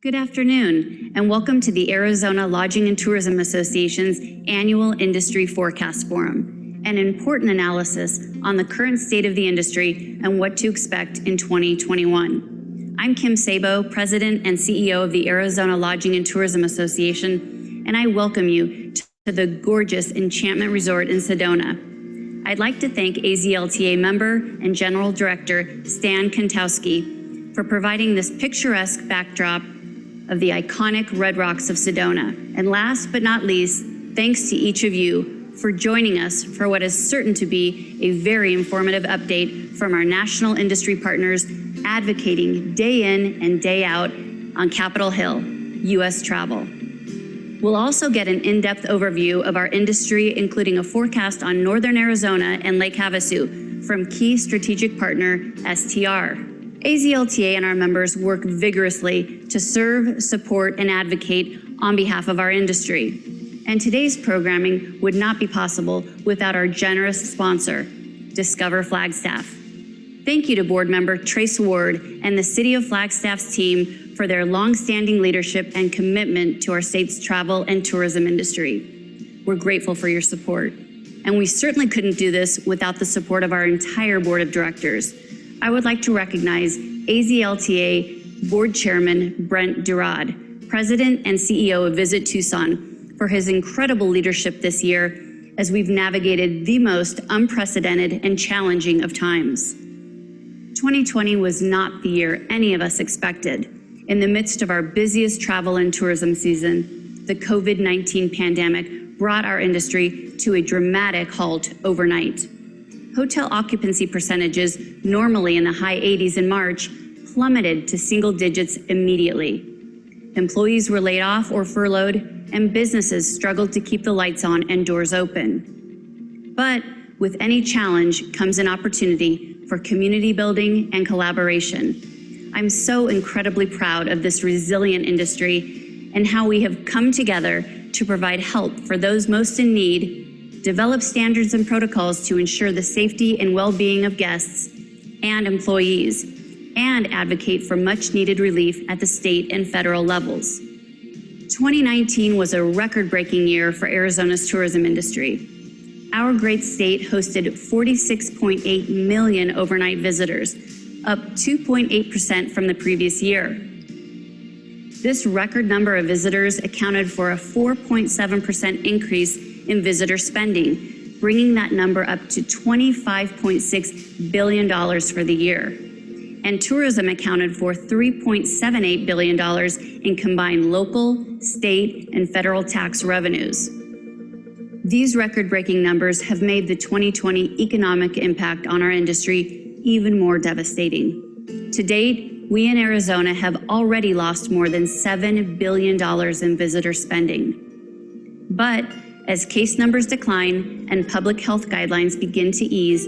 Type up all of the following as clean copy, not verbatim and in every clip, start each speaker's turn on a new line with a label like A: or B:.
A: Good afternoon, and welcome to the Arizona Lodging and Tourism Association's annual Industry Forecast Forum, an important analysis on the current state of the industry and what to expect in 2021. I'm Kim Sabo, President and CEO of the Arizona Lodging and Tourism Association, and I welcome you to the gorgeous Enchantment Resort in Sedona. I'd like to thank AZLTA member and General Director Stan Kantowski for providing this picturesque backdrop of the iconic Red Rocks of Sedona. And last but not least, thanks to each of you for joining us for what is certain to be a very informative update from our national industry partners advocating day in and day out on Capitol Hill, U.S. travel. We'll also get an in-depth overview of our industry, including a forecast on Northern Arizona and Lake Havasu from key strategic partner STR. AZLTA and our members work vigorously to serve, support, and advocate on behalf of our industry. And today's programming would not be possible without our generous sponsor, Discover Flagstaff. Thank you to board member Trace Ward and the City of Flagstaff's team for their long-standing leadership and commitment to our state's travel and tourism industry. We're grateful for your support. And we certainly couldn't do this without the support of our entire board of directors. I would like to recognize AZLTA Board Chairman Brent Durad, President and CEO of Visit Tucson, for his incredible leadership this year as we've navigated the most unprecedented and challenging of times. 2020 was not the year any of us expected. In the midst of our busiest travel and tourism season, the COVID-19 pandemic brought our industry to a dramatic halt overnight. Hotel occupancy percentages, normally in the high 80s in March, plummeted to single digits immediately. Employees were laid off or furloughed, and businesses struggled to keep the lights on and doors open. But with any challenge comes an opportunity for community building and collaboration. I'm so incredibly proud of this resilient industry and how we have come together to provide help for those most in need, develop standards and protocols to ensure the safety and well-being of guests and employees, and advocate for much-needed relief at the state and federal levels. 2019 was a record-breaking year for Arizona's tourism industry. Our great state hosted 46.8 million overnight visitors, up 2.8% from the previous year. This record number of visitors accounted for a 4.7% increase in visitor spending, bringing that number up to $25.6 billion for the year. And tourism accounted for $3.78 billion in combined local, state, and federal tax revenues. These record-breaking numbers have made the 2020 economic impact on our industry even more devastating. To date, we in Arizona have already lost more than $7 billion in visitor spending. But as case numbers decline and public health guidelines begin to ease,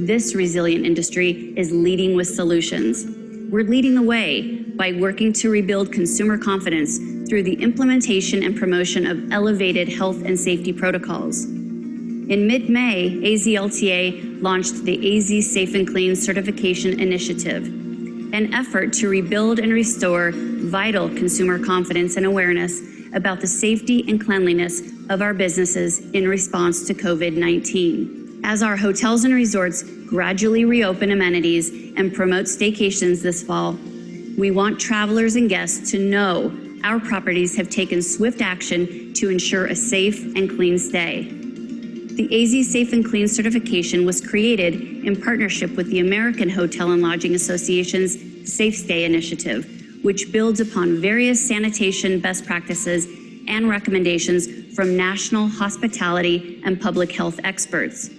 A: this resilient industry is leading with solutions. We're leading the way by working to rebuild consumer confidence through the implementation and promotion of elevated health and safety protocols. In mid-May, AZLTA launched the AZ Safe and Clean Certification Initiative, an effort to rebuild and restore vital consumer confidence and awareness about the safety and cleanliness of our businesses in response to COVID-19. As our hotels and resorts gradually reopen amenities and promote staycations this fall, we want travelers and guests to know our properties have taken swift action to ensure a safe and clean stay. The AZ Safe and Clean certification was created in partnership with the American Hotel and Lodging Association's Safe Stay Initiative, which builds upon various sanitation best practices and recommendations from national hospitality and public health experts.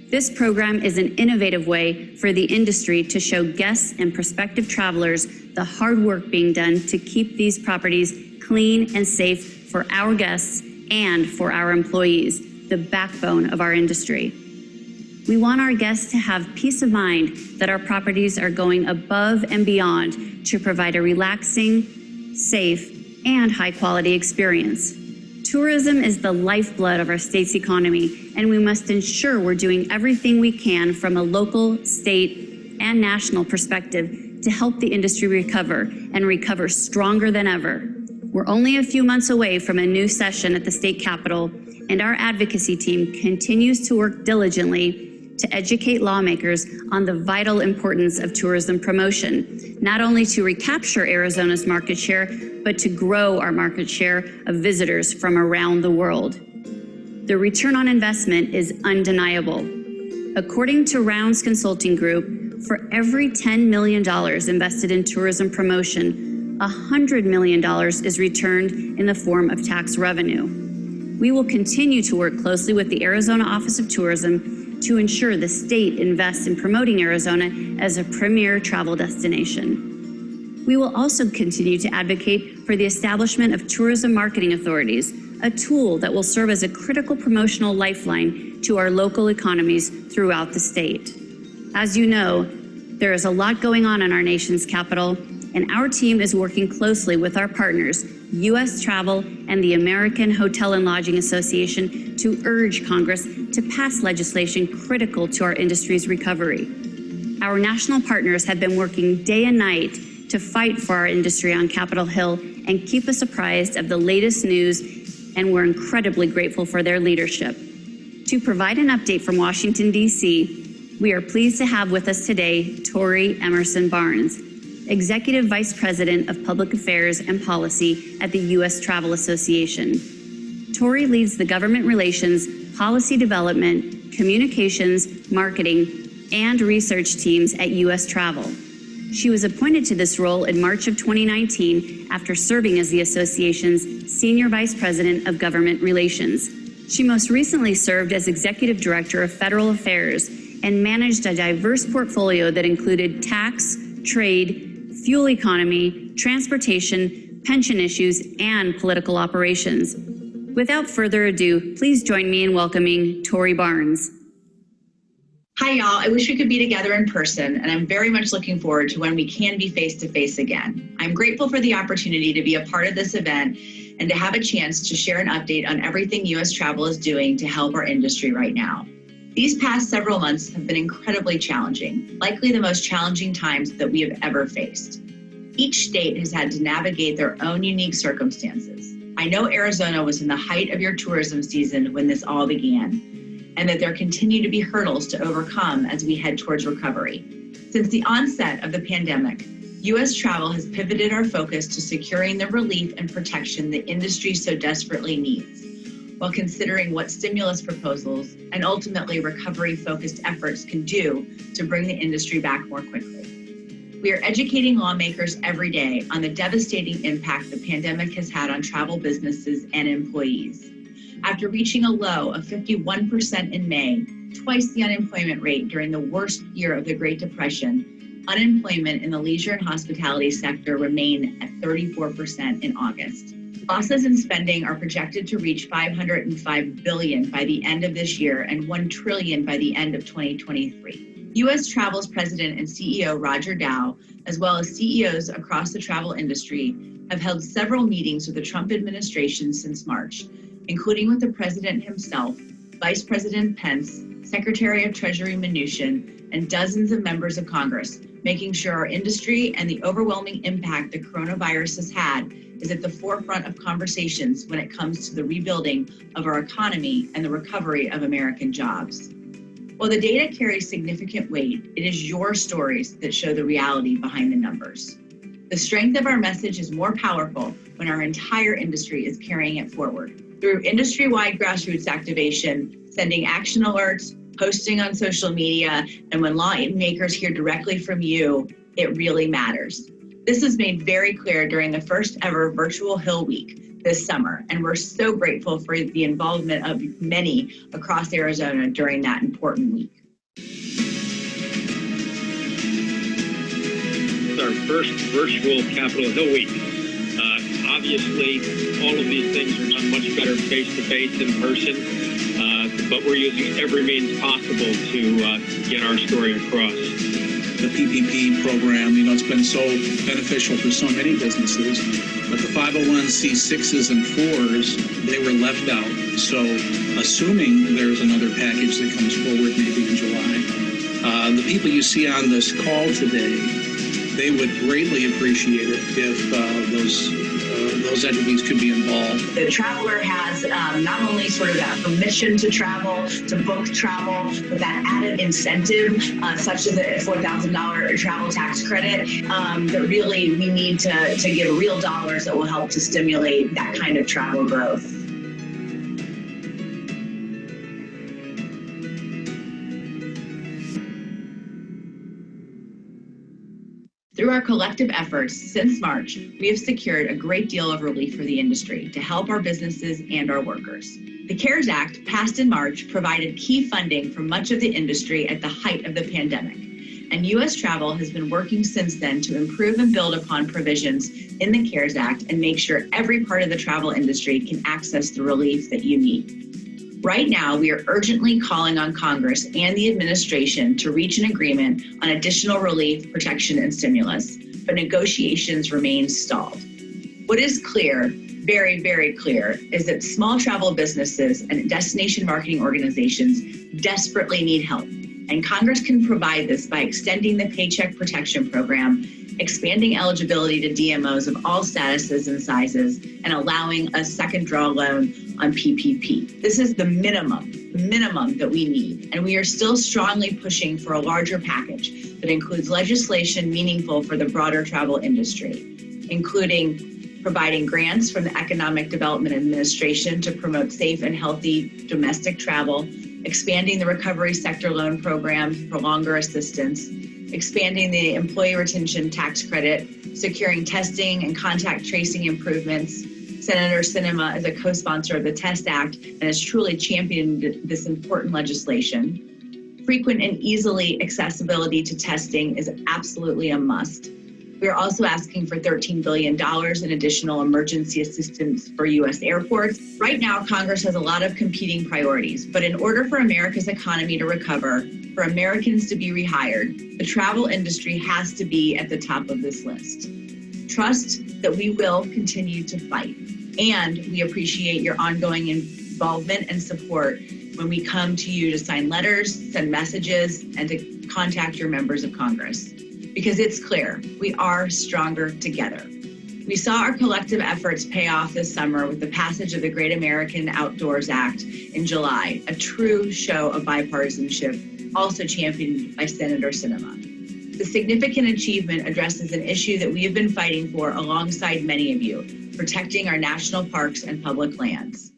A: This program is an innovative way for the industry to show guests and prospective travelers the hard work being done to keep these properties clean and safe for our guests and for our employees, the backbone of our industry. We want our guests to have peace of mind that our properties are going above and beyond to provide a relaxing, safe, and high-quality experience. Tourism is the lifeblood of our state's economy, and we must ensure we're doing everything we can from a local, state, and national perspective to help the industry recover and recover stronger than ever. We're only a few months away from a new session at the state capitol, and our advocacy team continues to work diligently to educate lawmakers on the vital importance of tourism promotion, not only to recapture Arizona's market share, but to grow our market share of visitors from around the world. The return on investment is undeniable. According to Rounds Consulting Group, for every $10 million invested in tourism promotion, $100 million is returned in the form of tax revenue. We will continue to work closely with the Arizona Office of Tourism to ensure the state invests in promoting Arizona as a premier travel destination. We will also continue to advocate for the establishment of tourism marketing authorities, a tool that will serve as a critical promotional lifeline to our local economies throughout the state. As you know, there is a lot going on in our nation's capital, and our team is working closely with our partners, U.S. Travel and the American Hotel and Lodging Association, to urge Congress to pass legislation critical to our industry's recovery. Our national partners have been working day and night to fight for our industry on Capitol Hill and keep us apprised of the latest news, and we're incredibly grateful for their leadership. To provide an update from Washington, D.C., we are pleased to have with us today Tori Emerson Barnes, Executive Vice President of Public Affairs and Policy at the U.S. Travel Association. Tori leads the government relations, policy development, communications, marketing, and research teams at U.S. Travel. She was appointed to this role in March of 2019 after serving as the association's Senior Vice President of Government Relations. She most recently served as Executive Director of Federal Affairs and managed a diverse portfolio that included tax, trade, fuel economy, transportation, pension issues, and political operations. Without further ado, please join me in welcoming Tori Barnes.
B: Hi, y'all. I wish we could be together in person, and I'm very much looking forward to when we can be face-to-face again. I'm grateful for the opportunity to be a part of this event and to have a chance to share an update on everything U.S. Travel is doing to help our industry right now. These past several months have been incredibly challenging, likely the most challenging times that we have ever faced. Each state has had to navigate their own unique circumstances. I know Arizona was in the height of your tourism season when this all began, and that there continue to be hurdles to overcome as we head towards recovery. Since the onset of the pandemic, U.S. Travel has pivoted our focus to securing the relief and protection the industry so desperately needs, while considering what stimulus proposals and ultimately recovery-focused efforts can do to bring the industry back more quickly. We are educating lawmakers every day on the devastating impact the pandemic has had on travel businesses and employees. After reaching a low of 51% in May, twice the unemployment rate during the worst year of the Great Depression, unemployment in the leisure and hospitality sector remained at 34% in August. Losses in spending are projected to reach $505 billion by the end of this year and $1 trillion by the end of 2023. U.S. Travel's president and CEO, Roger Dow, as well as CEOs across the travel industry, have held several meetings with the Trump administration since March, including with the president himself, Vice President Pence, Secretary of Treasury Mnuchin, and dozens of members of Congress, making sure our industry and the overwhelming impact the coronavirus has had is at the forefront of conversations when it comes to the rebuilding of our economy and the recovery of American jobs. While the data carries significant weight, it is your stories that show the reality behind the numbers. The strength of our message is more powerful when our entire industry is carrying it forward. Through industry-wide grassroots activation, sending action alerts, posting on social media, and when lawmakers hear directly from you, it really matters. This is made very clear during the first ever virtual Hill Week this summer, and we're so grateful for the involvement of many across Arizona during that important week.
C: It's our first virtual Capitol Hill Week. Obviously, all of these things are done much better face-to-face in person, but we're using every means possible to get our story across.
D: The PPP program, it's been so beneficial for so many businesses, but the 501c6s and 4s, they were left out. So assuming there's another package that comes forward maybe in July, the people you see on this call today they would greatly appreciate it if those entities could be involved.
B: The traveler has not only sort of that permission to travel, to book travel, but that added incentive, such as a $4,000 travel tax credit, that really we need to give real dollars that will help to stimulate that kind of travel growth. Through our collective efforts since March, we have secured a great deal of relief for the industry to help our businesses and our workers. The CARES Act, passed in March, provided key funding for much of the industry at the height of the pandemic. And U.S. Travel has been working since then to improve and build upon provisions in the CARES Act and make sure every part of the travel industry can access the relief that you need. Right now, we are urgently calling on Congress and the administration to reach an agreement on additional relief, protection, and stimulus, but negotiations remain stalled. What is clear, very, very clear, is that small travel businesses and destination marketing organizations desperately need help, and Congress can provide this by extending the Paycheck Protection Program, expanding eligibility to DMOs of all statuses and sizes, and allowing a second draw loan on PPP. This is the minimum that we need. And we are still strongly pushing for a larger package that includes legislation meaningful for the broader travel industry, including providing grants from the Economic Development Administration to promote safe and healthy domestic travel, expanding the recovery sector loan program for longer assistance, expanding the employee retention tax credit, securing testing and contact tracing improvements. Senator Sinema is a co-sponsor of the TEST Act and has truly championed this important legislation. Frequent and easily accessibility to testing is absolutely a must. We are also asking for $13 billion in additional emergency assistance for U.S. airports. Right now, Congress has a lot of competing priorities, but in order for America's economy to recover, for Americans to be rehired, the travel industry has to be at the top of this list. Trust that we will continue to fight, and we appreciate your ongoing involvement and support when we come to you to sign letters, send messages, and to contact your members of Congress. Because it's clear, we are stronger together. We saw our collective efforts pay off this summer with the passage of the Great American Outdoors Act in July, a true show of bipartisanship, also championed by Senator Sinema. The significant achievement addresses an issue that we have been fighting for alongside many of you, protecting our national parks and public lands.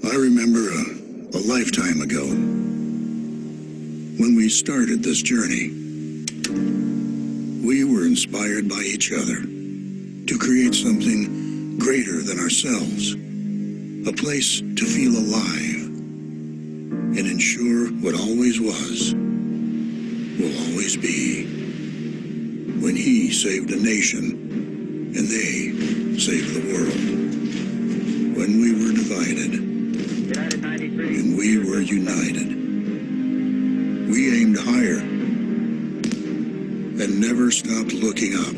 E: I remember a lifetime ago when we started this journey. We were inspired by each other to create something greater than ourselves, a place to feel alive and ensure what always was will always be. When he saved a nation and they saved the world. When we were divided and we were united. We aimed higher and never stopped looking up.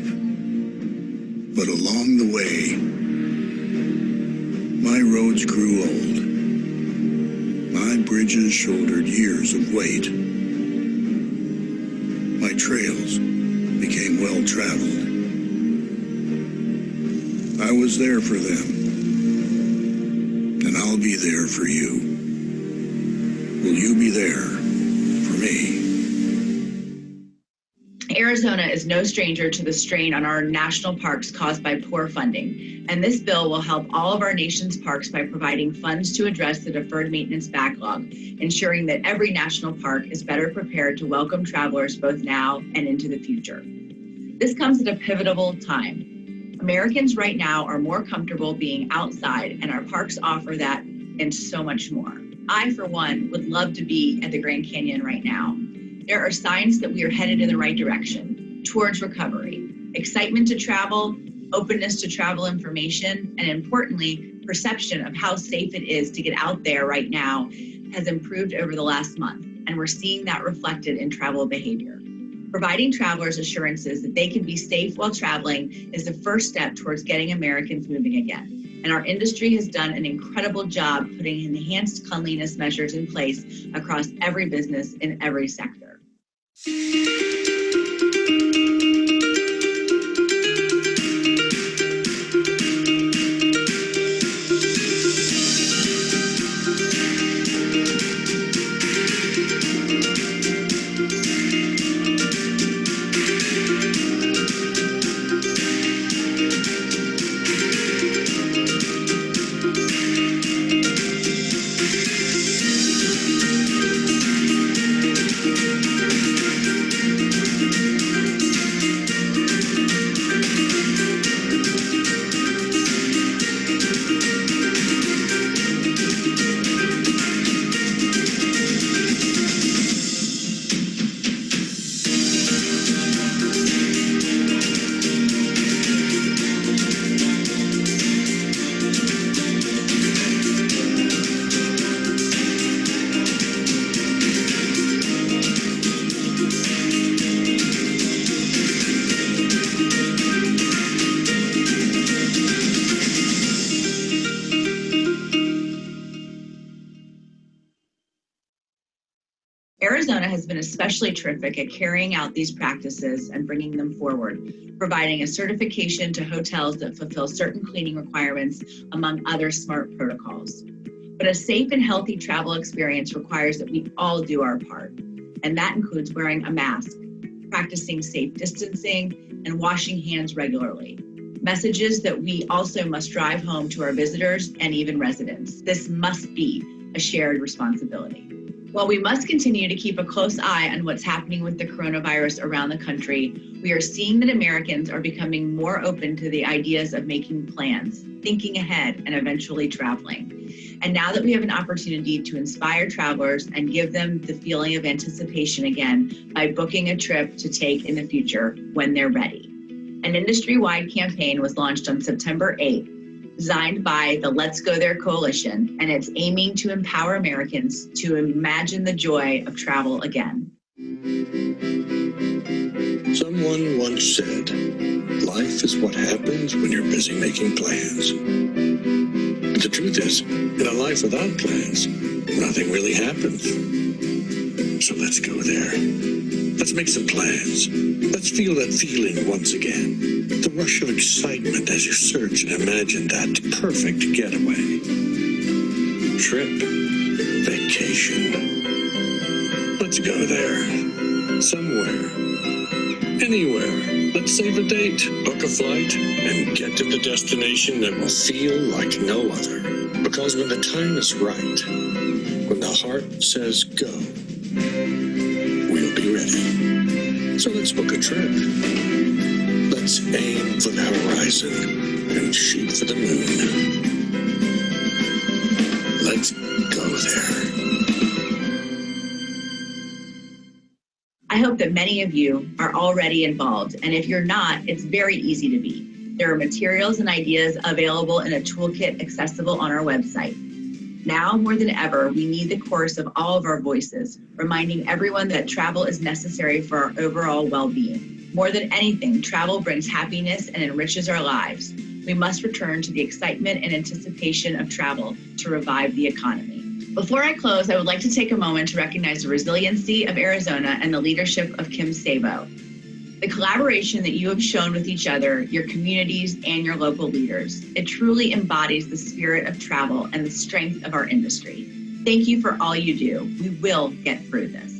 E: But along the way, my roads grew old. My bridges shouldered years of weight. My trails became well-traveled. I was there for them, and I'll be there for you. Will you be there for me?
B: Arizona is no stranger to the strain on our national parks caused by poor funding, and this bill will help all of our nation's parks by providing funds to address the deferred maintenance backlog, ensuring that every national park is better prepared to welcome travelers both now and into the future. This comes at a pivotal time. Americans right now are more comfortable being outside, and our parks offer that and so much more. I, for one, would love to be at the Grand Canyon right now. There are signs that we are headed in the right direction, towards recovery. Excitement to travel, openness to travel information, and importantly, perception of how safe it is to get out there right now has improved over the last month, and we're seeing that reflected in travel behavior. Providing travelers assurances that they can be safe while traveling is the first step towards getting Americans moving again. And our industry has done an incredible job putting enhanced cleanliness measures in place across every business in every sector. Arizona has been especially terrific at carrying out these practices and bringing them forward, providing a certification to hotels that fulfill certain cleaning requirements, among other SMART protocols. But a safe and healthy travel experience requires that we all do our part, and that includes wearing a mask, practicing safe distancing, and washing hands regularly. Messages that we also must drive home to our visitors and even residents. This must be a shared responsibility. While we must continue to keep a close eye on what's happening with the coronavirus around the country, we are seeing that Americans are becoming more open to the ideas of making plans, thinking ahead, and eventually traveling. And now that we have an opportunity to inspire travelers and give them the feeling of anticipation again by booking a trip to take in the future when they're ready. An industry-wide campaign was launched on September 8th, designed by the Let's Go There Coalition, and it's aiming to empower Americans to imagine the joy of travel again.
E: Someone once said, life is what happens when you're busy making plans. But the truth is, in a life without plans, nothing really happens. So let's go there. Let's make some plans. Let's feel that feeling once again. The rush of excitement as you search and imagine that perfect getaway. Trip. Vacation. Let's go there. Somewhere. Anywhere. Let's save a date, book a flight, and get to the destination that will feel like no other. Because when the time is right, when the heart says go, we'll be ready. So let's book a trip. Let's aim for the horizon and shoot for the moon. Let's go there.
B: I hope that many of you are already involved, and if you're not, it's very easy to be. There are materials and ideas available in a toolkit accessible on our website. Now more than ever, we need the chorus of all of our voices, reminding everyone that travel is necessary for our overall well-being. More than anything, travel brings happiness and enriches our lives. We must return to the excitement and anticipation of travel to revive the economy. Before I close, I would like to take a moment to recognize the resiliency of Arizona and the leadership of Kim Sabo. The collaboration that you have shown with each other, your communities, and your local leaders. It truly embodies the spirit of travel and the strength of our industry. Thank you for all you do. We will get through this.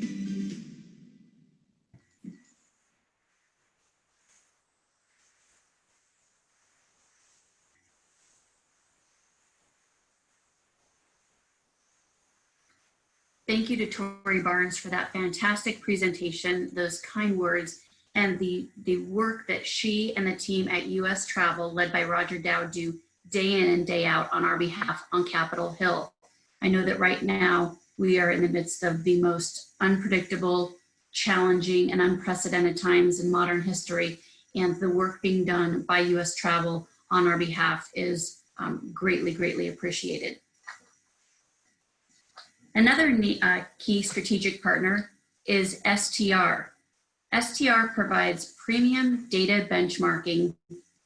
A: Thank you to Tori Barnes for that fantastic presentation, those kind words, and the work that she and the team at US Travel, led by Roger Dow, do day in and day out on our behalf on Capitol Hill. I know that right now we are in the midst of the most unpredictable, challenging, and unprecedented times in modern history, and the work being done by US Travel on our behalf is greatly, greatly appreciated. Another key strategic partner is STR. STR provides premium data benchmarking,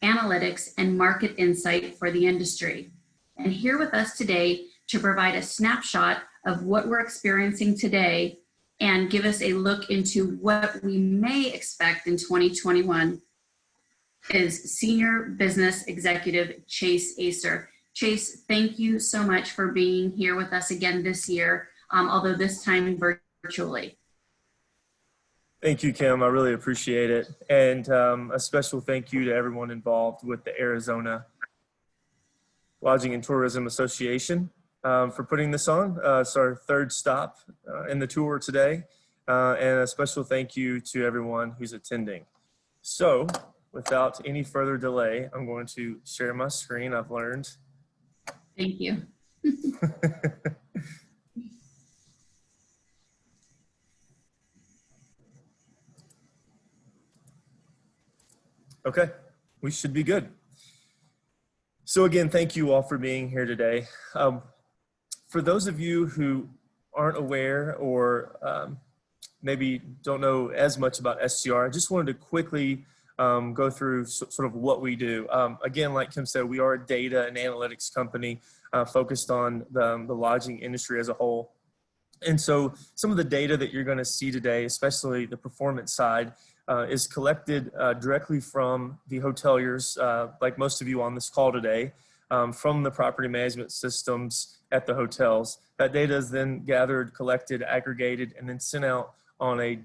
A: analytics, and market insight for the industry. And here with us today to provide a snapshot of what we're experiencing today and give us a look into what we may expect in 2021 is Senior Business Executive Chase Acer. Chase, thank you so much for being here with us again this year, although this time virtually.
F: Thank you, Kim. I really appreciate it. And a special thank you to everyone involved with the Arizona Lodging and Tourism Association for putting this on. It's our third stop in the tour today. And a special thank you to everyone who's attending. So without any further delay, I'm going to share my screen. I've learned.
A: Thank you.
F: Okay, we should be good. So again, thank you all for being here today. For those of you who aren't aware or maybe don't know as much about STR, I just wanted to quickly go through sort of what we do. Again, like Kim said, we are a data and analytics company focused on the lodging industry as a whole. And so some of the data that you're going to see today, especially the performance side, is collected directly from the hoteliers, like most of you on this call today, from the property management systems at the hotels. That data is then gathered, collected, aggregated, and then sent out on a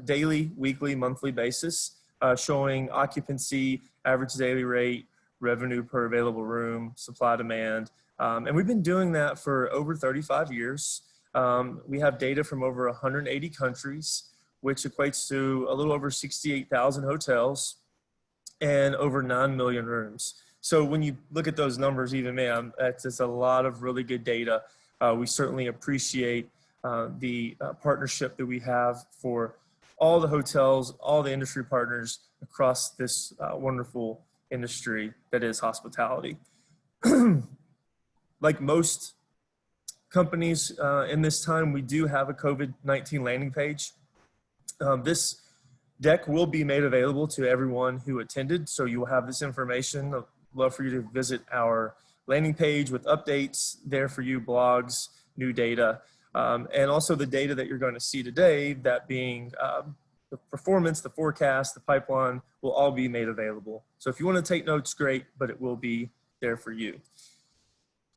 F: daily, weekly, monthly basis, showing occupancy, average daily rate, revenue per available room, supply demand. And we've been doing that for over 35 years. We have data from over 180 countries, which equates to a little over 68,000 hotels and over 9 million rooms. So when you look at those numbers, even man, that's just a lot of really good data. We certainly appreciate the partnership that we have for all the hotels, all the industry partners across this wonderful industry that is hospitality. Like most companies in this time, we do have a COVID-19 landing page. This deck will be made available to everyone who attended, so you will have this information. I'd love for you to visit our landing page with updates there for you, blogs, new data, and also the data that you're going to see today, that being the performance, the forecast, the pipeline, will all be made available. So if you want to take notes, great, but it will be there for you.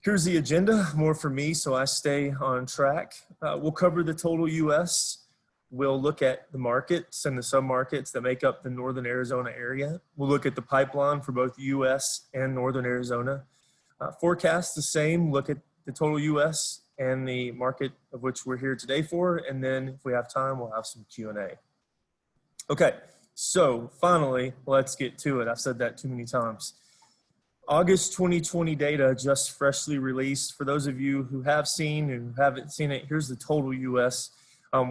F: Here's the agenda, more for me, so I stay on track. We'll cover the total U.S. We'll look at the markets and the submarkets that make up the Northern Arizona area. We'll look at the pipeline for both U.S. and Northern Arizona. Forecast the same, look at the total U.S. and the market of which we're here today for, and then if we have time, we'll have some Q&A. Okay, so finally, let's get to it. I've said that too many times. August 2020 data just freshly released. For those of you who have seen and haven't seen it, here's the total U.S.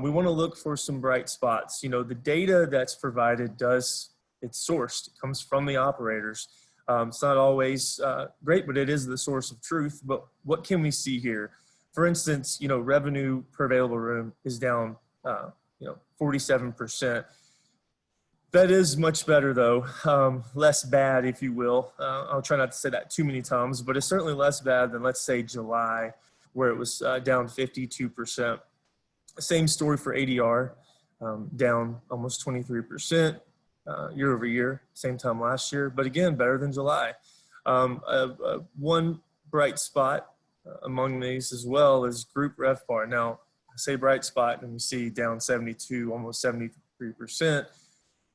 F: We want to look for some bright spots. You know, the data that's provided it's sourced. It comes from the operators. It's not always great, but it is the source of truth. But what can we see here? For instance, you know, revenue per available room is down, 47%. That is much better though, less bad, if you will. I'll try not to say that too many times, but it's certainly less bad than, let's say, July, where it was down 52%. Same story for ADR, down almost 23% year over year, same time last year, but again, better than July. One bright spot among these as well is group RevPAR. Now, I say bright spot and we see down 72, almost 73%.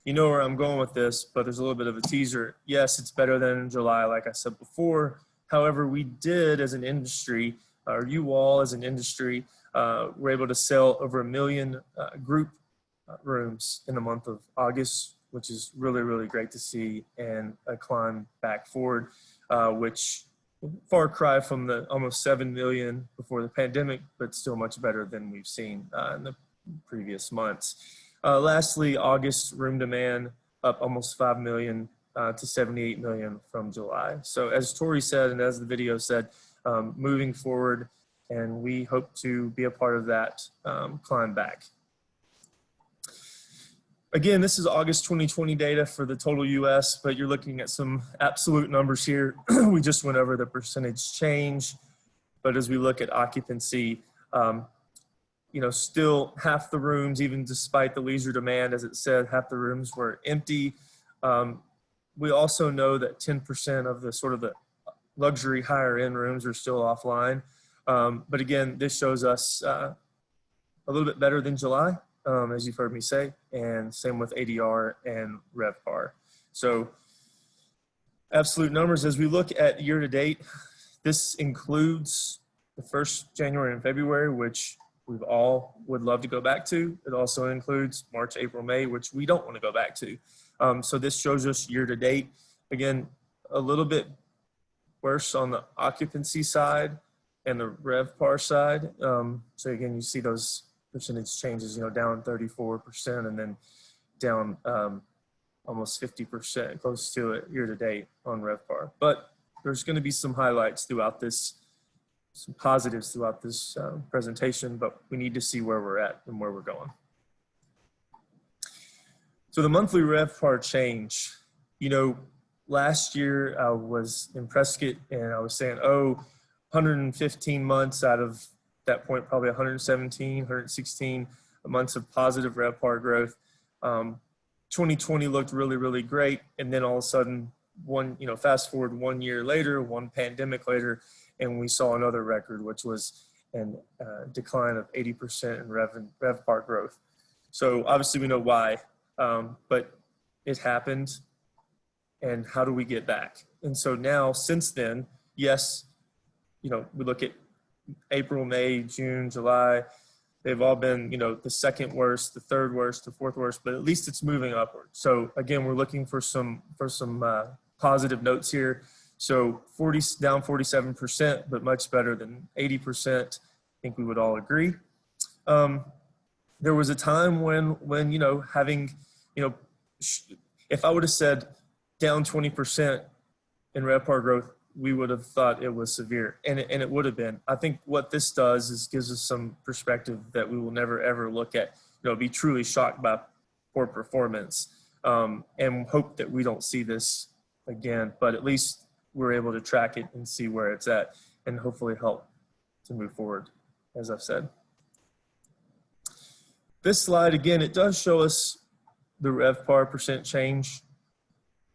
F: You know where I'm going with this, but there's a little bit of a teaser. Yes, it's better than in July, like I said before. However, we did as an industry, or you all as an industry, were able to sell over 1 million group rooms in the month of August, which is really, really great to see, and a climb back forward, which far cry from the almost 7 million before the pandemic, but still much better than we've seen in the previous months. Lastly, August room demand up almost 5 million to 78 million from July. So as Tori said, and as the video said, moving forward, and we hope to be a part of that climb back. Again, this is August 2020 data for the total US, but you're looking at some absolute numbers here. We just went over the percentage change, but as we look at occupancy, still half the rooms, even despite the leisure demand, as it said, half the rooms were empty. We also know that 10% of the sort of the luxury higher end rooms are still offline. But again, this shows us a little bit better than July, as you've heard me say, and same with ADR and RevPAR. So absolute numbers, as we look at year to date, this includes the first January and February, which we've all would love to go back to. It also includes March, April, May, which we don't want to go back to. So this shows us year to date. Again, a little bit worse on the occupancy side and the RevPAR side. So again, you see those percentage changes, down 34% and then down almost 50%, close to it year to date on RevPAR. But there's going to be some highlights throughout this, some positives throughout this presentation, but we need to see where we're at and where we're going. So the monthly RevPAR change, last year I was in Prescott and I was saying, 115 months out of that point, probably 116 months of positive RevPAR growth. 2020 looked really, really great. And then all of a sudden, fast forward 1 year later, one pandemic later, and we saw another record, which was a decline of 80% in RevPAR growth. So obviously we know why, but it happened. And how do we get back? And so now, since then, yes, we look at April, May, June, July, they've all been, the second worst, the third worst, the fourth worst, but at least it's moving upward. So again, we're looking for some positive notes here. So down 47%, but much better than 80%. I think we would all agree. There was a time when having, if I would have said down 20% in RevPAR growth, we would have thought it was severe, and it would have been. I think what this does is gives us some perspective that we will never ever look at, be truly shocked by poor performance, and hope that we don't see this again. But at least we're able to track it and see where it's at, and hopefully help to move forward, as I've said. This slide, again, it does show us the RevPAR percent change,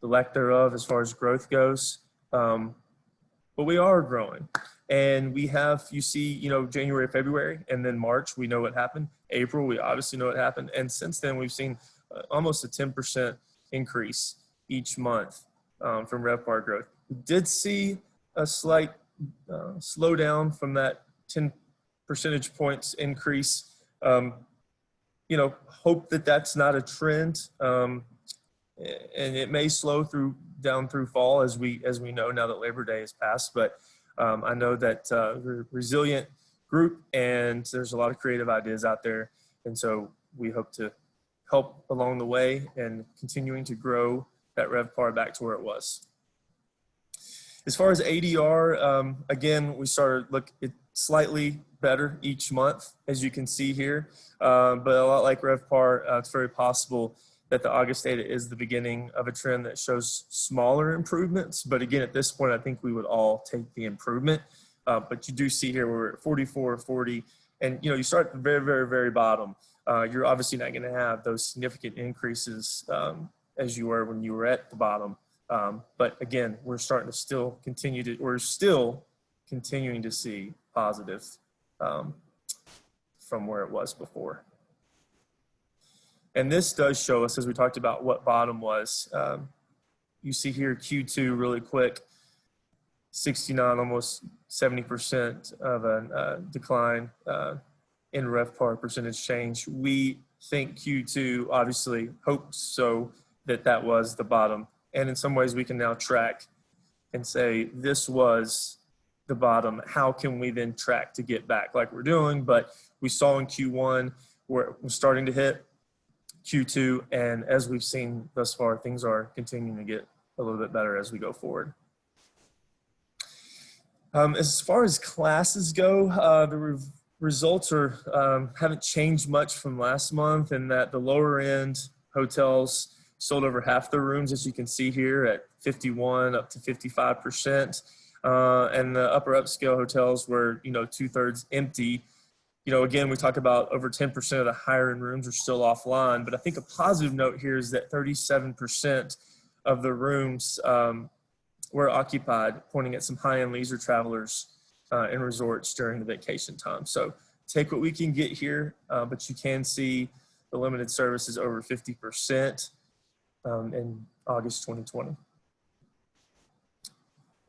F: the lack thereof as far as growth goes. But we are growing, and we have, you see, January, February, and then March, we know what happened. April, we obviously know what happened. And since then, we've seen almost a 10% increase each month from RevPAR growth. We did see a slight slowdown from that 10 percentage points increase. Hope that that's not a trend. And it may slow down through fall, as we know now that Labor Day has passed. But I know that we're a resilient group, and there's a lot of creative ideas out there. And so we hope to help along the way and continuing to grow that RevPAR back to where it was. As far as ADR, again, we started look it slightly better each month, as you can see here. But a lot like RevPAR, it's very possible that the August data is the beginning of a trend that shows smaller improvements. But again, at this point, I think we would all take the improvement. But you do see here we're at 44, 40, and you start at the very, very, very bottom. You're obviously not going to have those significant increases as you were when you were at the bottom. But again, we're starting to still continuing to see positive from where it was before. And this does show us, as we talked about, what bottom was. You see here Q2 really quick, 69, almost 70% of a decline in RevPAR percentage change. We think Q2, obviously, hope so, that was the bottom. And in some ways, we can now track and say, this was the bottom. How can we then track to get back like we're doing? But we saw in Q1 where we're starting to hit Q2, and as we've seen thus far, things are continuing to get a little bit better as we go forward. As far as classes go, the results haven't changed much from last month, in that the lower end hotels sold over half their rooms, as you can see here, at 51 up to 55%. And the upper upscale hotels were, 2/3 empty. Again, we talk about over 10% of the higher end rooms are still offline, but I think a positive note here is that 37% of the rooms were occupied, pointing at some high-end leisure travelers in resorts during the vacation time. So take what we can get here, but you can see the limited service is over 50% in August 2020.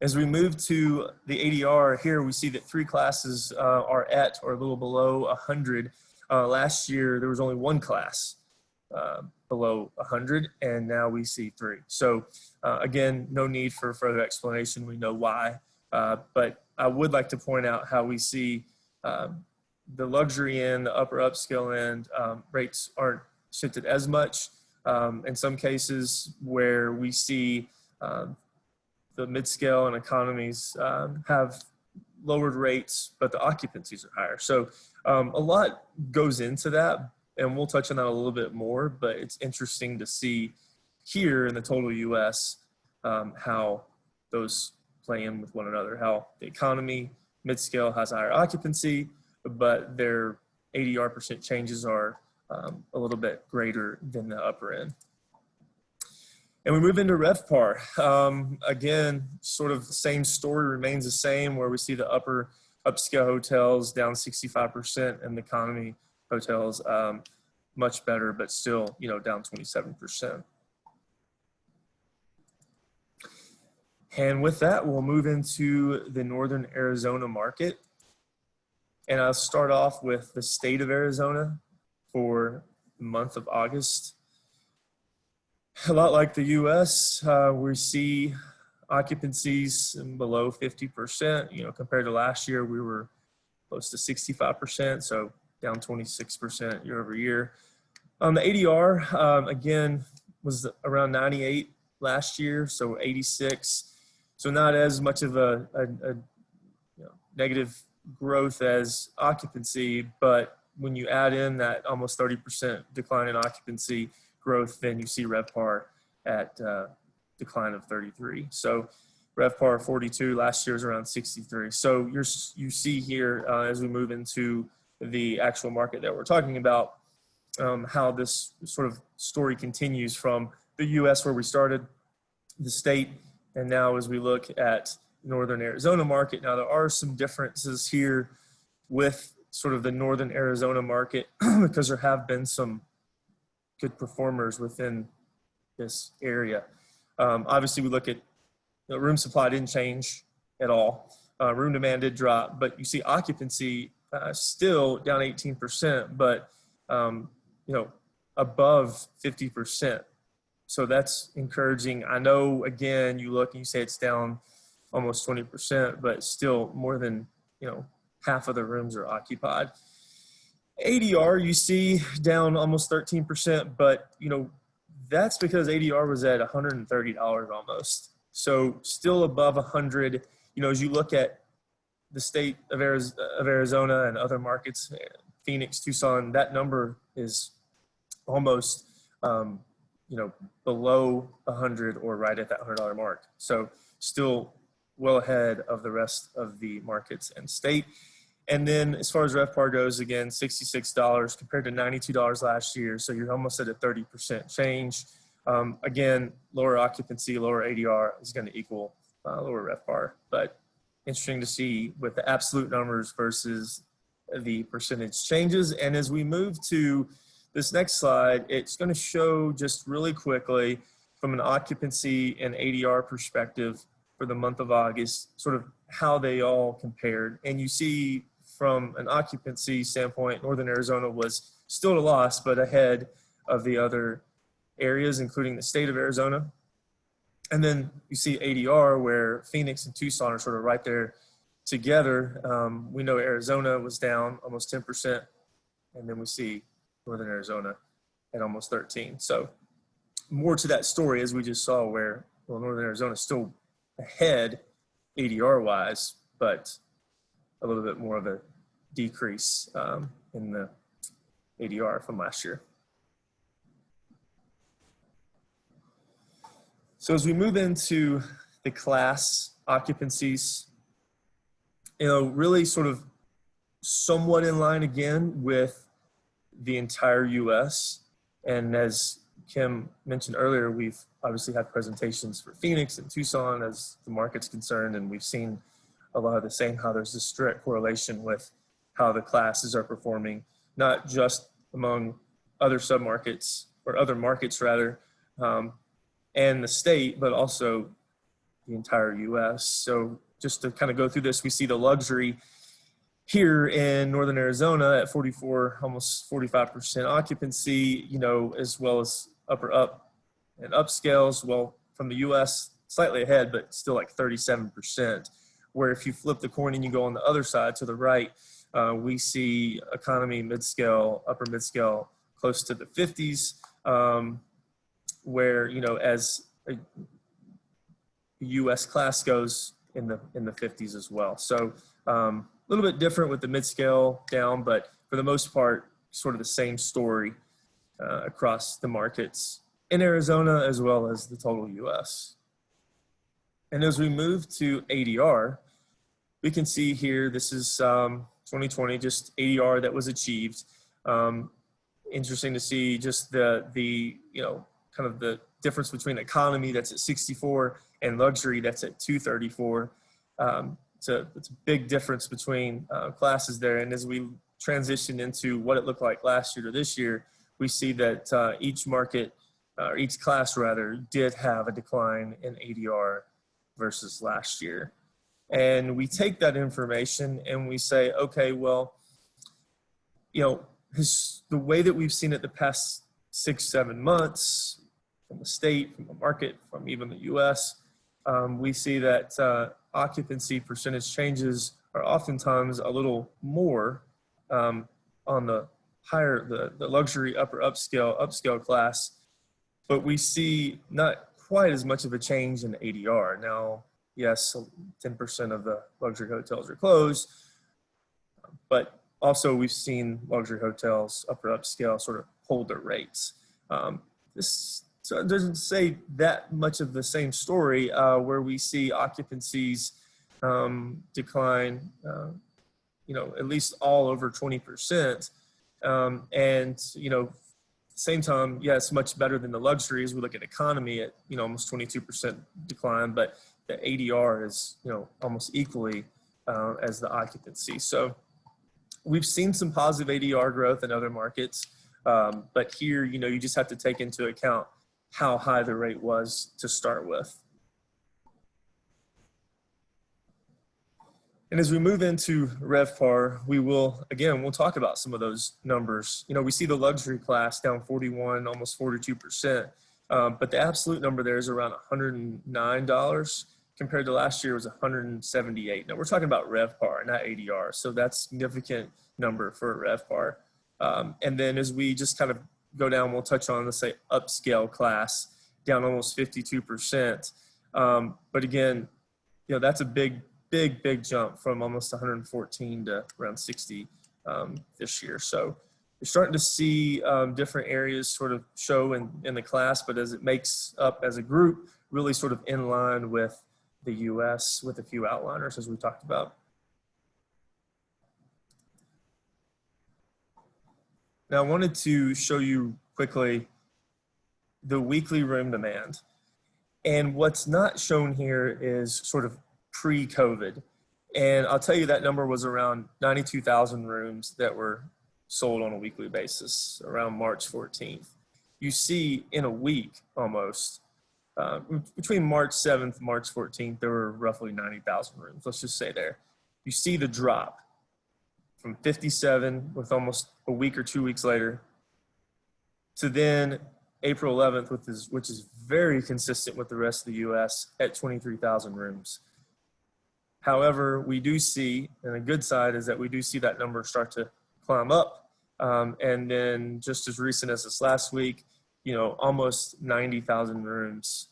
F: As we move to the ADR here, we see that 3 classes are at or a little below 100. Last year, there was only 1 class below 100, and now we see 3. So again, no need for further explanation. We know why, but I would like to point out how we see the luxury end, the upper upscale end, rates aren't shifted as much. In some cases where we see the mid-scale and economies have lowered rates, but the occupancies are higher. So a lot goes into that, and we'll touch on that a little bit more, but it's interesting to see here in the total US how those play in with one another, how the economy, mid-scale has higher occupancy, but their ADR percent changes are a little bit greater than the upper end. And we move into RevPAR. Again, sort of the same story remains the same, where we see the upper upscale hotels down 65% and the economy hotels much better, but still, down 27%. And with that, we'll move into the Northern Arizona market. And I'll start off with the state of Arizona for the month of August. A lot like the US, we see occupancies below 50%. Compared to last year, we were close to 65%, so down 26% year over year. The ADR, again, was around 98 last year, so 86. So not as much of a negative growth as occupancy, but when you add in that almost 30% decline in occupancy growth, then you see RevPAR at decline of 33. So RevPAR 42, last year was around 63. So you see here as we move into the actual market that we're talking about, how this sort of story continues from the US where we started, the state, and now as we look at Northern Arizona market. Now there are some differences here with sort of the Northern Arizona market because there have been some good performers within this area. Obviously we look at room supply didn't change at all. Room demand did drop, but you see occupancy still down 18%, but above 50%. So that's encouraging. I know, again, you look and you say it's down almost 20%, but still more than, half of the rooms are occupied. ADR, you see down almost 13%, but, that's because ADR was at $130 almost. So still above 100, as you look at the state of Arizona and other markets, Phoenix, Tucson, that number is almost, below 100 or right at that $100 mark. So still well ahead of the rest of the markets and state. And then as far as RevPAR goes, again, $66 compared to $92 last year. So you're almost at a 30% change. Again, lower occupancy, lower ADR is going to equal lower RevPAR. But interesting to see with the absolute numbers versus the percentage changes. And as we move to this next slide, it's going to show just really quickly from an occupancy and ADR perspective for the month of August, sort of how they all compared. And you see from an occupancy standpoint, Northern Arizona was still at a loss, but ahead of the other areas, including the state of Arizona. And then you see ADR where Phoenix and Tucson are sort of right there together. We know Arizona was down almost 10%, and then we see Northern Arizona at almost 13. So more to that story as we just saw where, Northern Arizona is still ahead ADR wise, but a little bit more of a decrease in the ADR from last year. So as we move into the class occupancies, really sort of somewhat in line again with the entire US. And as Kim mentioned earlier, we've obviously had presentations for Phoenix and Tucson as the market's concerned, and we've seen a lot of the same, how there's this direct correlation with how the classes are performing, not just among other submarkets or other markets rather, and the state, but also the entire US. So just to kind of go through this, we see the luxury here in Northern Arizona at 44, almost 45% occupancy, as well as upper up and upscales. Well, from the US, slightly ahead, but still like 37%. Where if you flip the coin and you go on the other side to the right, we see economy, mid-scale, upper mid-scale, close to the 50s, where, as a US class goes in the 50s as well. So a little bit different with the mid-scale down, but for the most part, sort of the same story across the markets in Arizona as well as the total US. And as we move to ADR, we can see here, this is 2020, just ADR that was achieved. Interesting to see just the kind of the difference between economy that's at 64 and luxury that's at 234. It's a big difference between classes there. And as we transition into what it looked like last year to this year, we see that each market, or each class rather, did have a decline in ADR versus last year. And we take that information and we say, okay, well, the way that we've seen it the past 6-7 months from the state, from the market, from even the US, we see that occupancy percentage changes are oftentimes a little more on the higher, the luxury upper upscale class, but we see not quite as much of a change in ADR. Now, yes, 10% of the luxury hotels are closed, but also we've seen luxury hotels, upper upscale, sort of hold their rates. This doesn't say that much of the same story where we see occupancies decline, at least all over 20%. And, same time, yes, much better than the luxuries. We look at economy at, almost 22% decline, but the ADR is, almost equally as the occupancy. So we've seen some positive ADR growth in other markets, but here, you just have to take into account how high the rate was to start with. And as we move into RevPAR, we'll talk about some of those numbers. We see the luxury class down 41, almost 42%, but the absolute number there is around $109 compared to last year was $178. Now we're talking about RevPAR, not ADR, so that's a significant number for RevPAR. And then as we just kind of go down, we'll touch on, let's say, upscale class, down almost 52%. But again, that's a big jump from almost 114 to around 60 this year. So you're starting to see different areas sort of show in the class, but as it makes up as a group, really sort of in line with the US with a few outliners as we talked about. Now I wanted to show you quickly the weekly room demand. And what's not shown here is sort of pre-COVID. And I'll tell you that number was around 92,000 rooms that were sold on a weekly basis around March 14th. You see in a week almost, between March 7th and March 14th, there were roughly 90,000 rooms. Let's just say there. You see the drop from 57 with almost a week or 2 weeks later to then April 11th, which is very consistent with the rest of the US at 23,000 rooms. However, we do see, and the good side is that we do see that number start to climb up. And then just as recent as this last week, almost 90,000 rooms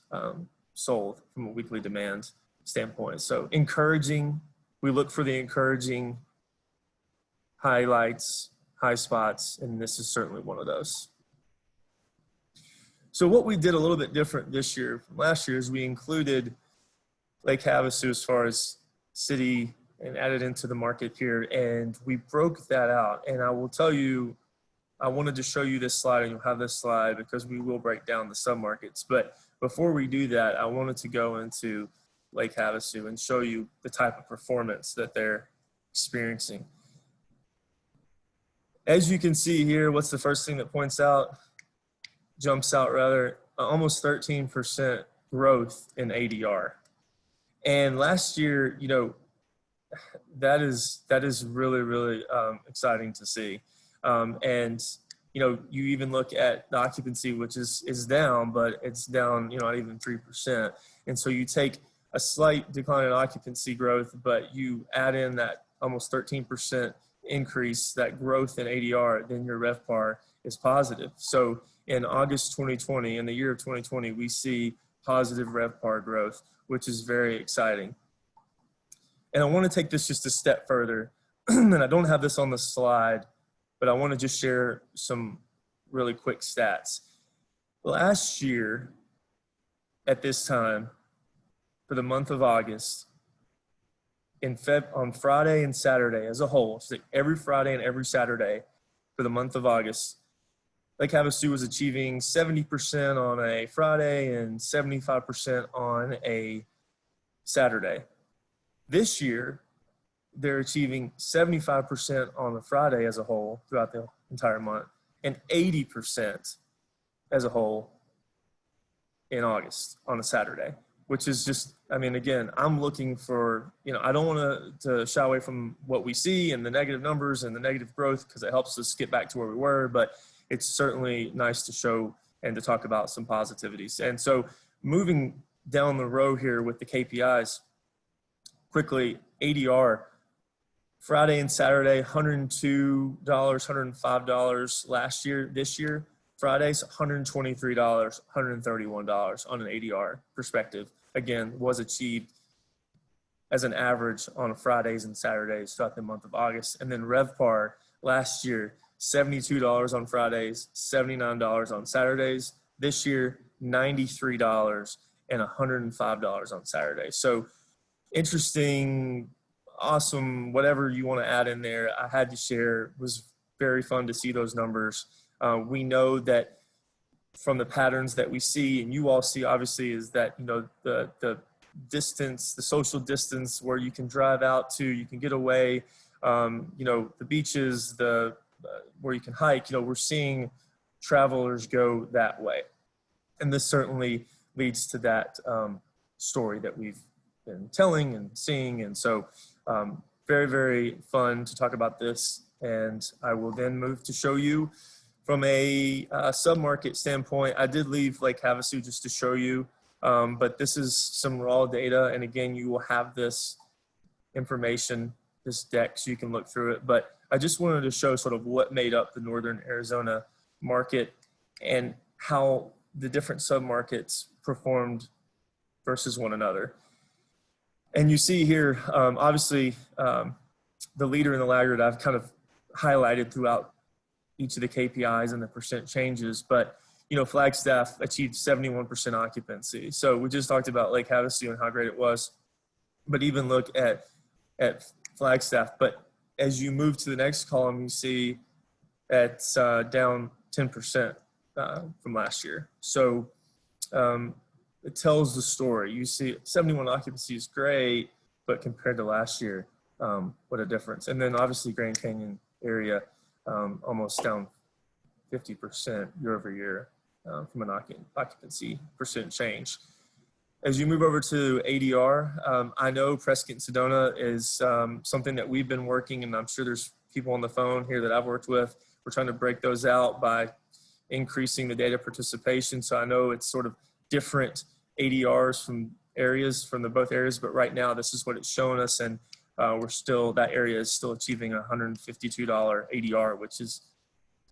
F: sold from a weekly demand standpoint. So encouraging, we look for the encouraging highlights, high spots, and this is certainly one of those. So what we did a little bit different this year from last year is we included Lake Havasu as far as city and added into the market here, and we broke that out. And I will tell you, I wanted to show you this slide, and you'll have this slide because we will break down the submarkets. But before we do that, I wanted to go into Lake Havasu and show you the type of performance that they're experiencing. As you can see here, what's the first thing that jumps out rather? Almost 13% growth in ADR. And last year, you know, that is really, really exciting to see. And, you know, you even look at the occupancy, which is down, but it's down, you know, not even 3%. And so you take a slight decline in occupancy growth, but you add in that almost 13% increase, that growth in ADR, then your RevPAR is positive. So in August 2020, in the year of 2020, we see positive RevPAR growth, which is very exciting. And I want to take this just a step further, and I don't have this on the slide, but I want to just share some really quick stats. Last year, at this time, for the month of August, on Friday and Saturday as a whole, so every Friday and every Saturday for the month of August, Lake Havasu was achieving 70% on a Friday and 75% on a Saturday. This year, they're achieving 75% on a Friday as a whole throughout the entire month and 80% as a whole in August on a Saturday, which is just, I mean, again, I'm looking for, you know, I don't want to shy away from what we see and the negative numbers and the negative growth because it helps us get back to where we were, but it's certainly nice to show and to talk about some positivities. And so moving down the row here with the KPIs, quickly, ADR, Friday and Saturday, $102, $105 last year. This year, Fridays, $123, $131 on an ADR perspective. Again, was achieved as an average on Fridays and Saturdays throughout the month of August. And then RevPAR last year, $72 on Fridays, $79 on Saturdays. This year, $93 and $105 on Saturdays. So interesting, awesome, whatever you want to add in there, I had to share. It was very fun to see those numbers. We know that from the patterns that we see, and you all see, obviously, is that, you know, the distance, the social distance where you can drive out to, you can get away, you know, the beaches, where you can hike, you know, we're seeing travelers go that way. And this certainly leads to that story that we've been telling and seeing. And so very, very fun to talk about this. And I will then move to show you from a submarket standpoint. I did leave Lake Havasu just to show you, but this is some raw data. And again, you will have this information, this deck, so you can look through it. But I just wanted to show sort of what made up the Northern Arizona market and how the different submarkets performed versus one another. And you see here, obviously, the leader and the laggard I've kind of highlighted throughout each of the KPIs and the percent changes, but, you know, Flagstaff achieved 71% occupancy. So we just talked about Lake Havasu and how great it was, but even look at Flagstaff. But as you move to the next column, you see it's down 10% from last year. So it tells the story. You see 71 occupancy is great, but compared to last year, what a difference. And then obviously Grand Canyon area, almost down 50% year over year from an occupancy percent change. As you move over to ADR, I know Prescott and Sedona is something that we've been working, and I'm sure there's people on the phone here that I've worked with. We're trying to break those out by increasing the data participation. So I know it's sort of different ADRs from both areas, but right now this is what it's showing us, and that area is still achieving a $152 ADR, which is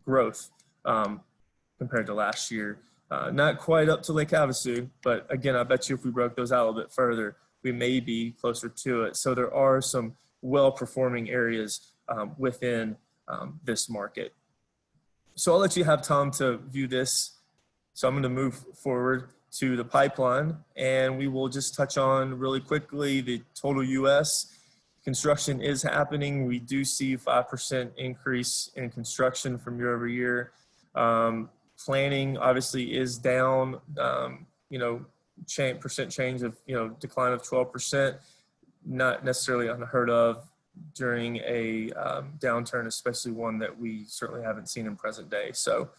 F: growth compared to last year. Not quite up to Lake Havasu, but again, I bet you if we broke those out a little bit further, we may be closer to it. So there are some well-performing areas within this market. So I'll let you have time to view this So I'm going to move forward to the pipeline, and we will just touch on really quickly the total U.S. Construction is happening. We do see 5% increase in construction from year over year. Planning obviously is down, percent change of, decline of 12%, not necessarily unheard of during a downturn, especially one that we certainly haven't seen in present day. So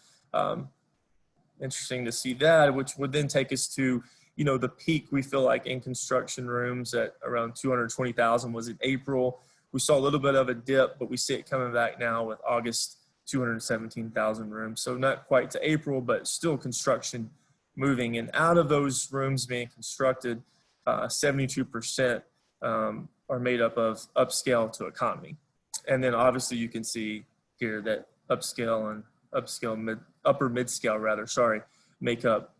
F: interesting to see that, which would then take us to, the peak we feel like in construction rooms at around 220,000 was in April. We saw a little bit of a dip, but we see it coming back now with August, 217,000 rooms. So not quite to April, but still construction moving. And out of those rooms being constructed, 72% are made up of upscale to economy. And then obviously you can see here that upscale and upper mid-scale make up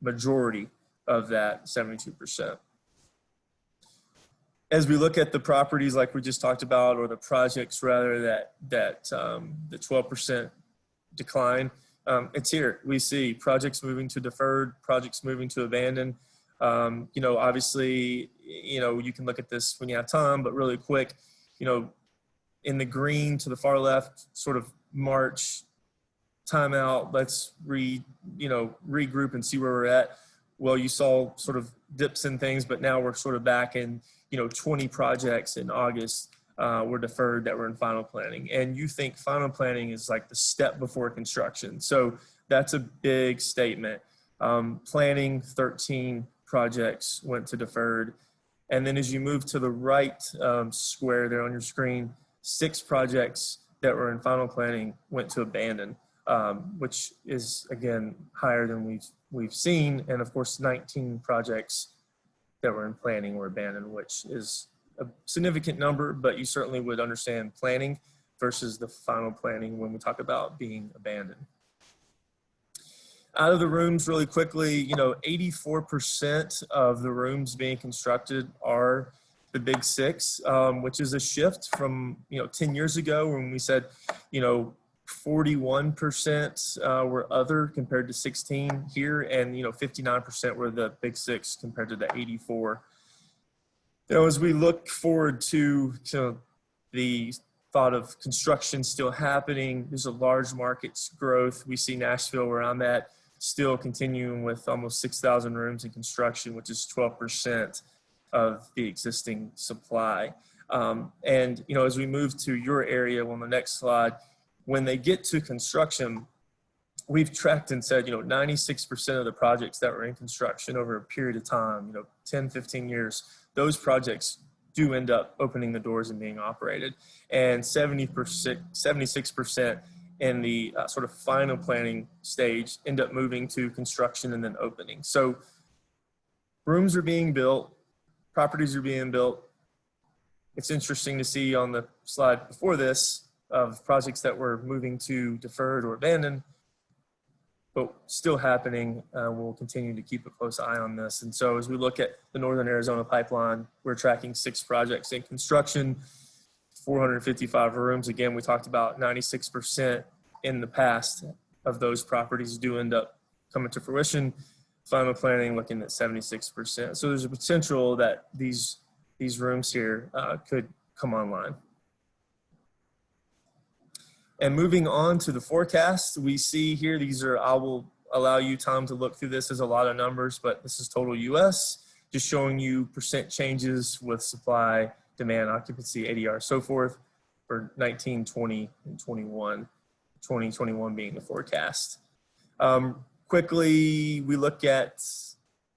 F: majority of that 72%. As we look at the properties like we just talked about, or the projects rather, that the 12% decline, it's here. We see projects moving to deferred, projects moving to abandoned. Obviously, you can look at this when you have time, but really quick, in the green to the far left, sort of March, timeout, let's regroup and see where we're at. Well, you saw sort of dips in things, but now we're sort of back in, 20 projects in August were deferred that were in final planning. And you think final planning is like the step before construction. So that's a big statement. Planning, 13 projects went to deferred. And then as you move to the right square there on your screen, 6 projects that were in final planning went to abandoned. Which is, again, higher than we've seen. And of course, 19 projects that were in planning were abandoned, which is a significant number, but you certainly would understand planning versus the final planning when we talk about being abandoned. Out of the rooms really quickly, 84% of the rooms being constructed are the big 6, which is a shift from, 10 years ago when we said, 41% were other compared to 16 here, and 59% were the big 6 compared to the 84. As we look forward to the thought of construction still happening, there's a large markets growth. We see Nashville, where I'm at, still continuing with almost 6,000 rooms in construction, which is 12% of the existing supply. And as we move to your area on the next slide, when they get to construction, we've tracked and said, 96% of the projects that were in construction over a period of time, 10, 15 years, those projects do end up opening the doors and being operated. And 76% in the sort of final planning stage end up moving to construction and then opening. So rooms are being built, properties are being built. It's interesting to see on the slide before this of projects that were moving to deferred or abandoned, but still happening. We'll continue to keep a close eye on this. And so as we look at the Northern Arizona pipeline, we're tracking 6 projects in construction, 455 rooms. Again, we talked about 96% in the past of those properties do end up coming to fruition. Final planning looking at 76%. So there's a potential that these rooms here could come online. And moving on to the forecast, we see here, I will allow you time to look through this. There's a lot of numbers, but this is total US, just showing you percent changes with supply, demand, occupancy, ADR, so forth for 19, 20, and 21, 2021 being the forecast. Quickly, we look at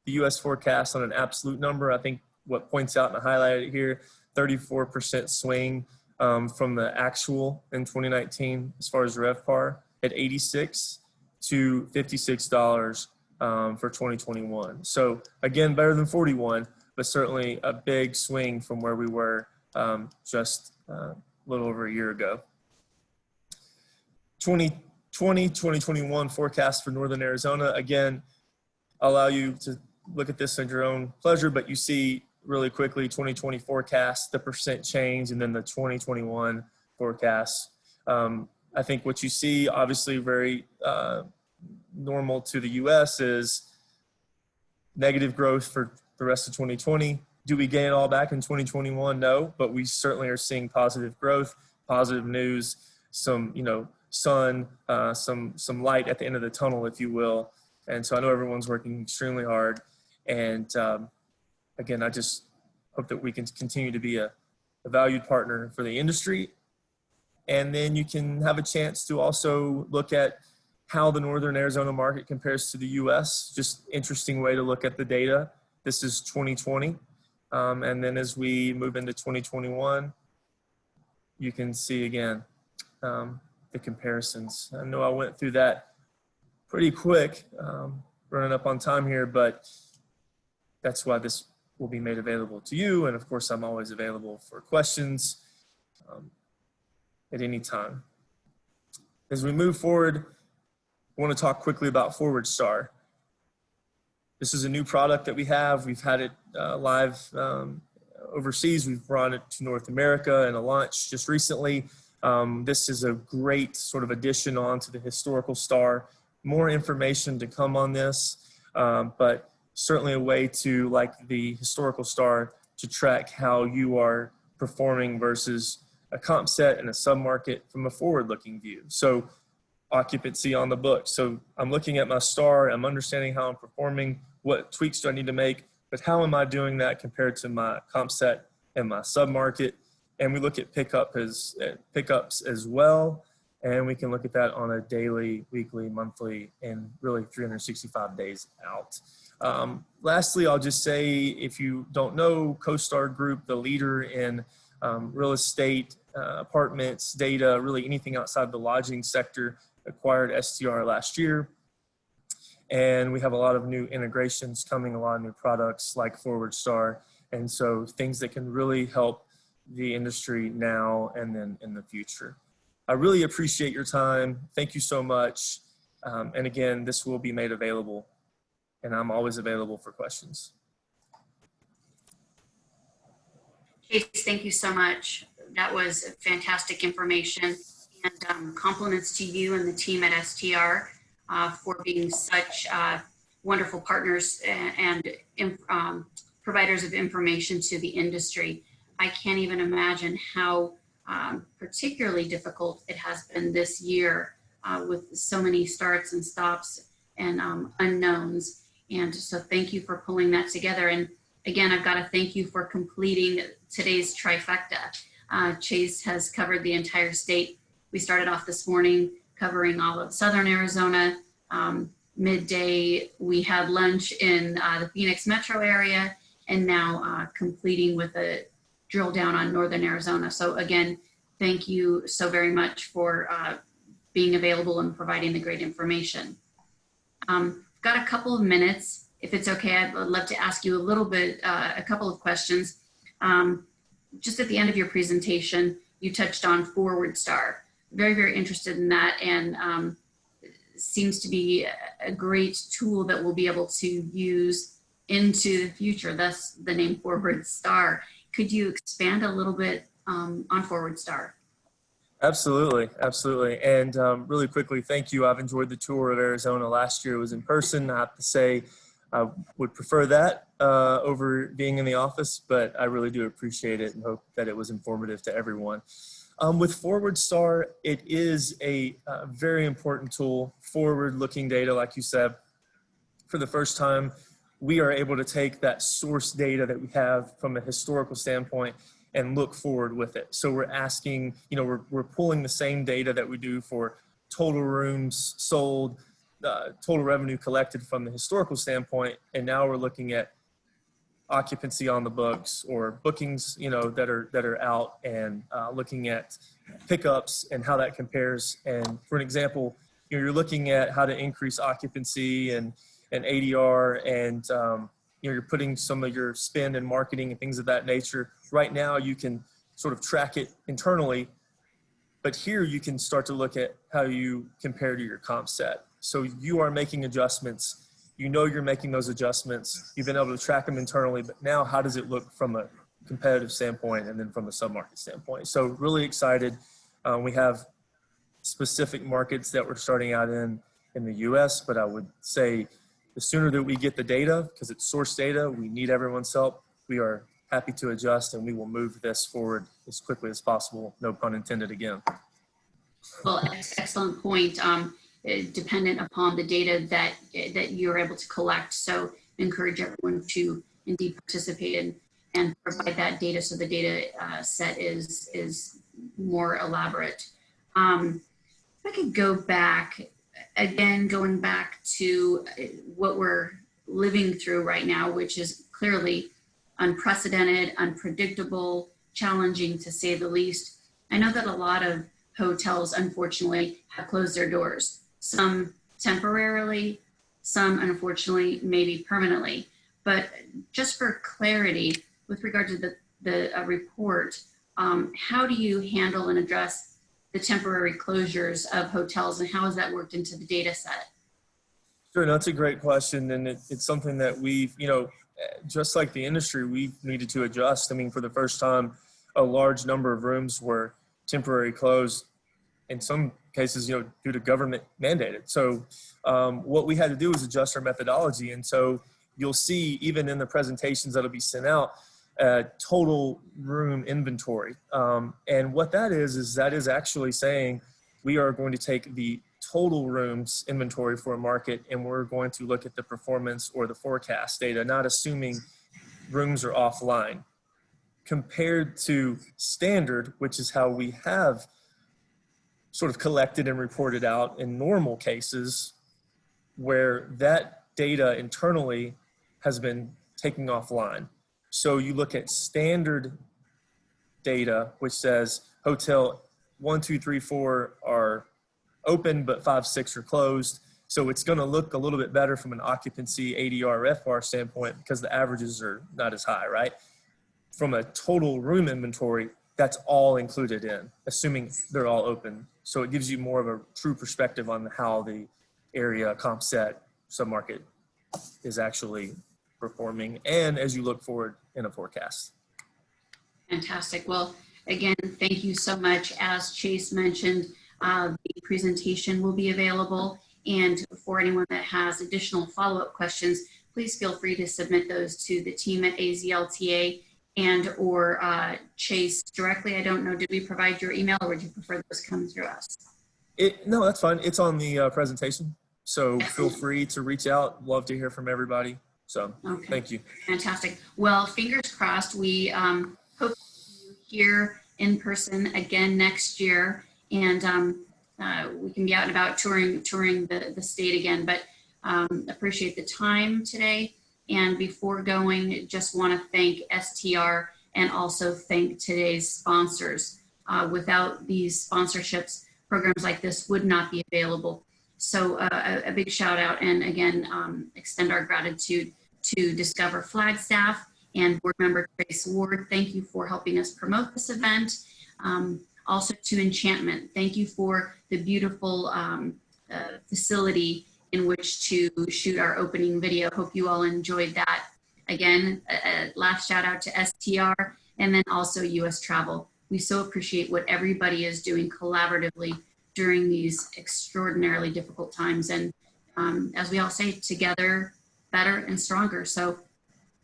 F: the US forecast on an absolute number. I think what points out and I highlighted here, 34% swing from the actual in 2019 as far as RevPAR at $86 to $56 for 2021. So again, better than 41, but certainly a big swing from where we were just a little over a year ago. 2021 forecast for Northern Arizona. Again, I'll allow you to look at this at your own pleasure, but you see really quickly 2020 forecast, the percent change, and then the 2021 forecast. I think what you see, obviously very normal to the US is negative growth for the rest of 2020. Do we gain it all back in 2021? No, but we certainly are seeing positive growth, positive news, some, sun, some light at the end of the tunnel, if you will. And so I know everyone's working extremely hard. And again, I just hope that we can continue to be a valued partner for the industry. And then you can have a chance to also look at how the Northern Arizona market compares to the US. Just interesting way to look at the data. This is 2020. And then as we move into 2021, you can see again the comparisons. I know I went through that pretty quick, running up on time here, but that's why this will be made available to you. And of course, I'm always available for questions at any time. As we move forward, I want to talk quickly about ForwardStar. This is a new product that we have. We've had it live overseas. We've brought it to North America in a launch just recently. This is a great sort of addition onto the historical star. More information to come on this, but certainly a way to, like the historical star, to track how you are performing versus a comp set and a submarket from a forward-looking view. So occupancy on the book. So I'm looking at my star, I'm understanding how I'm performing, what tweaks do I need to make, but how am I doing that compared to my comp set and my submarket? And we look at pickups as well. And we can look at that on a daily, weekly, monthly, and really 365 days out. Lastly, I'll just say, if you don't know, CoStar Group, the leader in real estate, apartments, data, really anything outside the lodging sector, acquired STR last year. And we have a lot of new integrations coming, a lot of new products like ForwardStar. And so things that can really help the industry now and then in the future. I really appreciate your time. Thank you so much. And again, this will be made available, and I'm always available for questions.
A: Chase, thank you so much. That was fantastic information, and compliments to you and the team at STR for being such wonderful partners and providers of information to the industry. I can't even imagine how particularly difficult it has been this year with so many starts and stops and unknowns. And so thank you for pulling that together. And again, I've got to thank you for completing today's trifecta. Chase has covered the entire state. We started off this morning covering all of Southern Arizona. Midday, we had lunch in the Phoenix metro area, and now completing with a drill down on Northern Arizona. So again, thank you so very much for being available and providing the great information. Got a couple of minutes. If it's okay, I'd love to ask you a couple of questions. Just at the end of your presentation, you touched on ForwardStar. Very, very interested in that, and seems to be a great tool that we'll be able to use into the future, thus the name ForwardStar. Could you expand a little bit on ForwardStar?
F: Absolutely, absolutely. And really quickly, thank you. I've enjoyed the tour of Arizona. Last year it was in person. I have to say I would prefer that over being in the office, but I really do appreciate it and hope that it was informative to everyone. With ForwardStar, it is a very important tool, forward-looking data, like you said. For the first time, we are able to take that source data that we have from a historical standpoint and look forward with it. So we're asking, we're pulling the same data that we do for total rooms sold, total revenue collected from the historical standpoint, and now we're looking at occupancy on the books or bookings, that are out, and looking at pickups and how that compares. And for an example, you're looking at how to increase occupancy and ADR, and you're putting some of your spend in marketing and things of that nature. Right now, you can sort of track it internally, but here you can start to look at how you compare to your comp set. So you are making adjustments. You're making those adjustments. You've been able to track them internally, but now how does it look from a competitive standpoint and then from a submarket standpoint? So really excited. We have specific markets that we're starting out in, in the US, but I would say the sooner that we get the data, because it's source data, we need everyone's help. We are happy to adjust, and we will move this forward as quickly as possible. No pun intended again.
G: Well, excellent point. Dependent upon the data that you're able to collect. So encourage everyone to indeed participate and provide that data so the data set is more elaborate. If I could go back, again, going back to what we're living through right now, which is clearly unprecedented, unpredictable, challenging to say the least. I know that a lot of hotels, unfortunately, have closed their doors. Some temporarily, some unfortunately, maybe permanently. But just for clarity, with regard to the report, how do you handle and address the temporary closures of hotels, and how has that worked into the data set?
F: Sure, that's a great question, and it's something that we've, just like the industry, we've needed to adjust. I mean, for the first time, a large number of rooms were temporarily closed, in some cases, due to government mandated. So what we had to do was adjust our methodology. And so you'll see, even in the presentations that'll be sent out, total room inventory. And what that is that is actually saying we are going to take the total rooms inventory for a market, and we're going to look at the performance or the forecast data, not assuming rooms are offline, compared to standard, which is how we have sort of collected and reported out in normal cases, where that data internally has been taken offline. So you look at standard data, which says hotel 1, 2, 3, 4 are open, but 5, 6 are closed. So it's going to look a little bit better from an occupancy, ADR, FR standpoint, because the averages are not as high, right? From a total room inventory, that's all included in, assuming they're all open. So it gives you more of a true perspective on how the area comp set submarket is actually performing, and as you look forward in a forecast.
G: Fantastic. Well, again, thank you so much. As Chase mentioned, the presentation will be available, and for anyone that has additional follow-up questions, please feel free to submit those to the team at AZLTA and or Chase directly. I don't know, did we provide your email, or would you prefer those come through us?
F: No, that's fine. It's on the presentation, so feel free to reach out. Love to hear from everybody. So okay. Thank you.
G: Fantastic. Well, fingers crossed. We hope to see you here in person again next year, and we can be out and about touring the state again. But appreciate the time today. And before going, just want to thank STR and also thank today's sponsors. Without these sponsorships, programs like this would not be available. So a big shout out, and again, extend our gratitude to Discover Flagstaff and board member Trace Ward. Thank you for helping us promote this event. Also to Enchantment, thank you for the beautiful facility in which to shoot our opening video. Hope you all enjoyed that. Again, a last shout out to STR, and then also US Travel. We so appreciate what everybody is doing collaboratively during these extraordinarily difficult times. And as we all say, together, better and stronger. So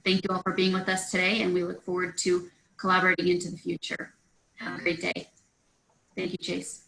G: thank you all for being with us today, and we look forward to collaborating into the future. Have a great day. Thank you, Chase.